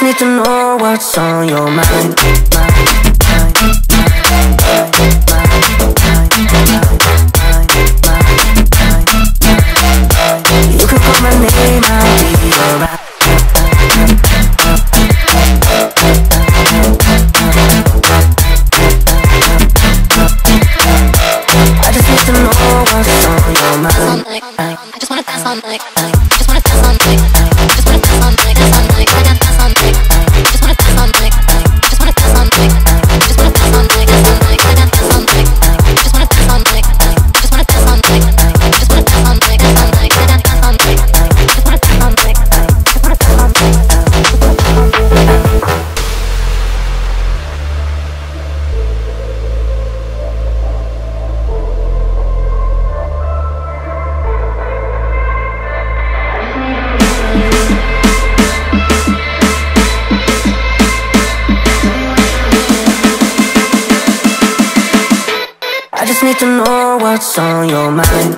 need to know what's on your mind. You can call my name, I'll be alright. I just need to know what's on your mind. I just wanna dance all night. Just wanna dance all night. Just wanna dance all night. Dance all night. I got dance all night. Just wanna dance all night. Just wanna dance all night. Just wanna dance all night. Dance all night. I got dance all night. Just wanna dance all night. Just wanna dance all night. Just wanna dance all night. Dance all night. I got dance all night. Just wanna dance all night. Just wanna dance all night. I just need to know what's on your mind.